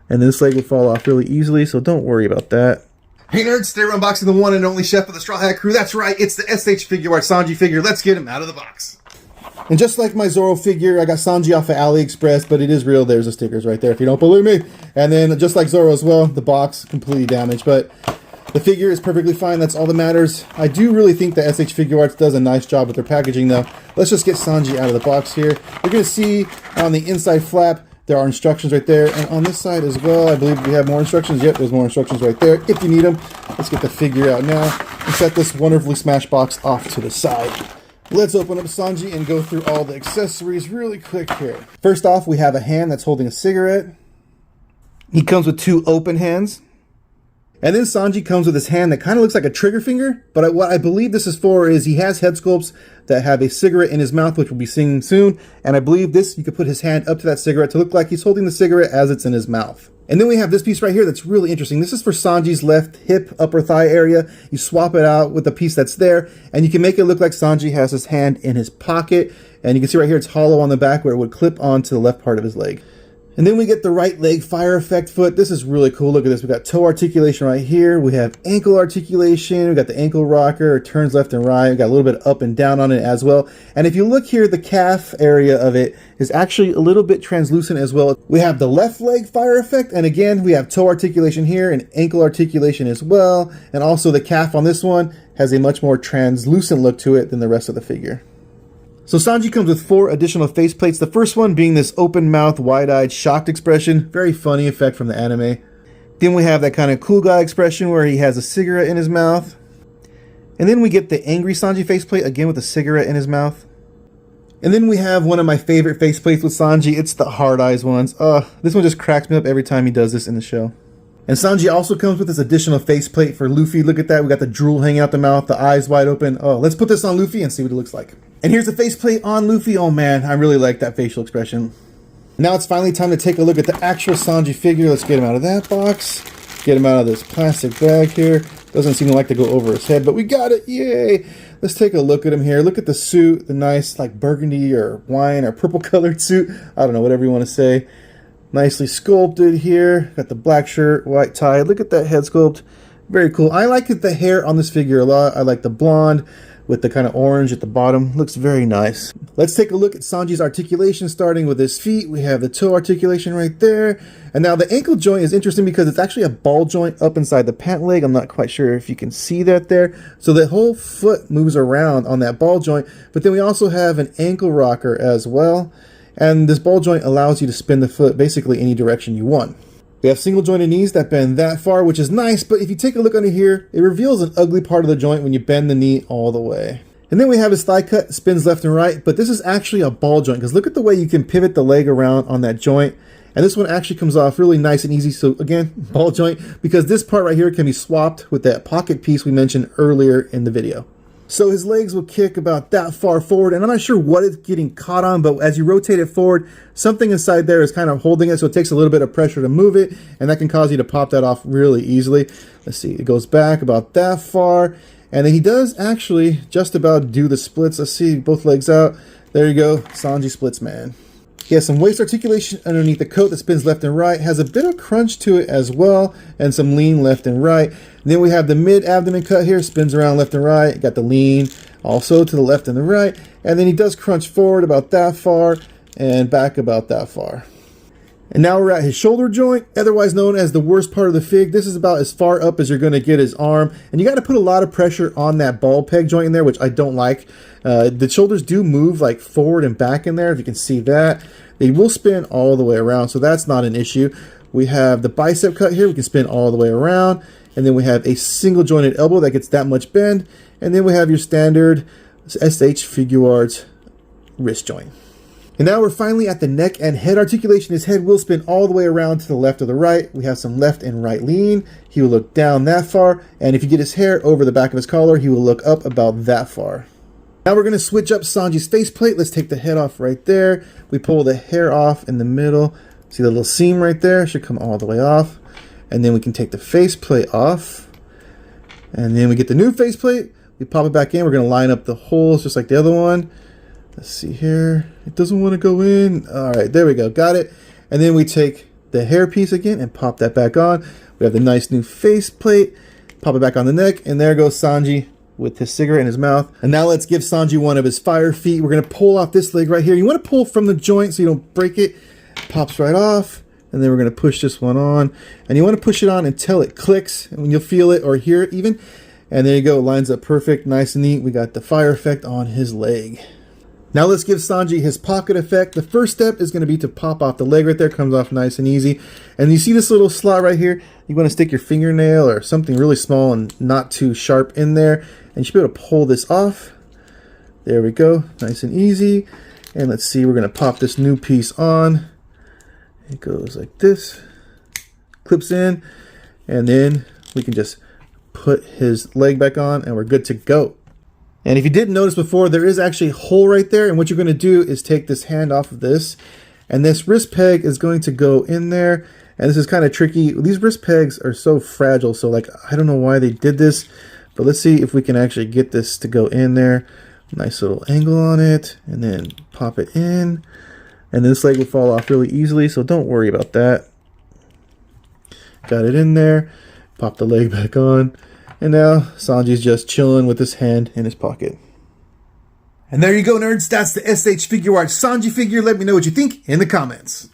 And this leg will fall off really easily, so don't worry about that. Hey nerds, today we're unboxing the one and only chef of the Straw Hat crew. That's right, it's the SH Figure Art Sanji figure. Let's get him out of the box. And just like my Zoro figure, I got Sanji off of AliExpress, but it is real. There's the stickers right there if you don't believe me. And then just like Zoro as well, the box completely damaged, but the figure is perfectly fine. That's all that matters. I do really think that SH Figure Arts does a nice job with their packaging though. Let's just get Sanji out of the box here. You're going to see on the inside flap, there are instructions right there. And on this side as well, I believe we have more instructions. Yep, there's more instructions right there if you need them. Let's get the figure out now and set this wonderfully smashed box off to the side. Let's open up Sanji and go through all the accessories really quick here. First off, we have a hand that's holding a cigarette. He comes with two open hands. And then Sanji comes with his hand that kind of looks like a trigger finger, but what I believe this is for is he has head sculpts that have a cigarette in his mouth, which we'll be seeing soon. And I believe this, you could put his hand up to that cigarette to look like he's holding the cigarette as it's in his mouth. And then we have this piece right here that's really interesting. This is for Sanji's left hip, upper thigh area. You swap it out with the piece that's there, and you can make it look like Sanji has his hand in his pocket. And you can see right here, it's hollow on the back where it would clip onto the left part of his leg. And then we get the right leg fire effect foot. This is really cool. Look at this. We got toe articulation right here. We have ankle articulation. We got the ankle rocker. It turns left and right. We got a little bit up and down on it as well. And if you look here, the calf area of it is actually a little bit translucent as well. We have the left leg fire effect. And again, we have toe articulation here and ankle articulation as well. And also the calf on this one has a much more translucent look to it than the rest of the figure. So Sanji comes with 4 additional faceplates, the first one being this open mouth, wide-eyed, shocked expression. Very funny effect from the anime. Then we have that kind of cool guy expression where he has a cigarette in his mouth. And then we get the angry Sanji faceplate, again with a cigarette in his mouth. And then we have one of my favorite faceplates with Sanji. It's the hard eyes ones. This one just cracks me up every time he does this in the show. And Sanji also comes with this additional faceplate for Luffy. Look at that. We got the drool hanging out the mouth, the eyes wide open. Let's put this on Luffy and see what it looks like. And here's the faceplate on Luffy. Oh man, I really like that facial expression. Now it's finally time to take a look at the actual Sanji figure. Let's get him out of that box. Get him out of this plastic bag here. Doesn't seem to like to go over his head, but we got it. Yay! Let's take a look at him here. Look at the suit, the nice like burgundy or wine or purple colored suit. I don't know, whatever you want to say. Nicely sculpted here. Got the black shirt, white tie. Look at that head sculpt. Very cool. I like the hair on this figure a lot. I like the blonde with the kind of orange at the bottom. Looks very nice. Let's take a look at Sanji's articulation, starting with his feet. We have the toe articulation right there. And now the ankle joint is interesting because it's actually a ball joint up inside the pant leg. I'm not quite sure if you can see that there. So the whole foot moves around on that ball joint. But then we also have an ankle rocker as well. And this ball joint allows you to spin the foot basically any direction you want. We have single jointed knees that bend that far, which is nice, but if you take a look under here, it reveals an ugly part of the joint when you bend the knee all the way. And then we have his thigh cut, spins left and right, but this is actually a ball joint, because look at the way you can pivot the leg around on that joint. And this one actually comes off really nice and easy. So again, ball joint, because this part right here can be swapped with that pocket piece we mentioned earlier in the video. So his legs will kick about that far forward, and I'm not sure what it's getting caught on, but as you rotate it forward, something inside there is kind of holding it, so it takes a little bit of pressure to move it, and that can cause you to pop that off really easily. Let's see, it goes back about that far, and then he does actually just about do the splits. Let's see, both legs out. There you go, Sanji splits, man. He has some waist articulation underneath the coat that spins left and right, has a bit of crunch to it as well, and some lean left and right. And then we have the mid-abdomen cut here, spins around left and right, got the lean also to the left and the right, and then he does crunch forward about that far, and back about that far. And now we're at his shoulder joint, otherwise known as the worst part of the fig. This is about as far up as you're going to get his arm, and you got to put a lot of pressure on that ball peg joint in there, which I don't like. The shoulders do move like forward and back in there, if you can see that. They will spin all the way around, so that's not an issue. We have the bicep cut here, we can spin all the way around, and then we have a single jointed elbow that gets that much bend, and then we have your standard SH Figure Arts wrist joint. And now we're finally at the neck and head articulation. His head will spin all the way around to the left or the right. We have some left and right lean. He will look down that far. And if you get his hair over the back of his collar, he will look up about that far. Now we're going to switch up Sanji's faceplate. Let's take the head off right there. We pull the hair off in the middle. See the little seam right there? It should come all the way off. And then we can take the faceplate off. And then we get the new faceplate. We pop it back in. We're going to line up the holes just like the other one. Let's see here. It doesn't want to go in. All right, there we go. Got it. And then we take the hair piece again and pop that back on. We have the nice new face plate. Pop it back on the neck, and there goes Sanji with his cigarette in his mouth. And now let's give Sanji one of his fire feet. We're going to pull off this leg right here. You want to pull from the joint so you don't break it. Pops right off. And then we're going to push this one on. And you want to push it on until it clicks. And when you'll feel it or hear it even. And there you go. It lines up perfect. Nice and neat. We got the fire effect on his leg. Now let's give Sanji his pocket effect. The first step is going to be to pop off the leg right there. Comes off nice and easy. And you see this little slot right here? You want to stick your fingernail or something really small and not too sharp in there. And you should be able to pull this off. There we go. Nice and easy. And let's see, we're going to pop this new piece on. It goes like this. Clips in. And then we can just put his leg back on and we're good to go. And if you didn't notice before, there is actually a hole right there. And what you're going to do is take this hand off of this. And this wrist peg is going to go in there. And this is kind of tricky. These wrist pegs are so fragile. So like, I don't know why they did this. But let's see if we can actually get this to go in there. Nice little angle on it. And then pop it in. And this leg will fall off really easily. So don't worry about that. Got it in there. Pop the leg back on. And now Sanji's just chilling with his hand in his pocket. And there you go, nerds. That's the SH Figure Art Sanji figure. Let me know what you think in the comments.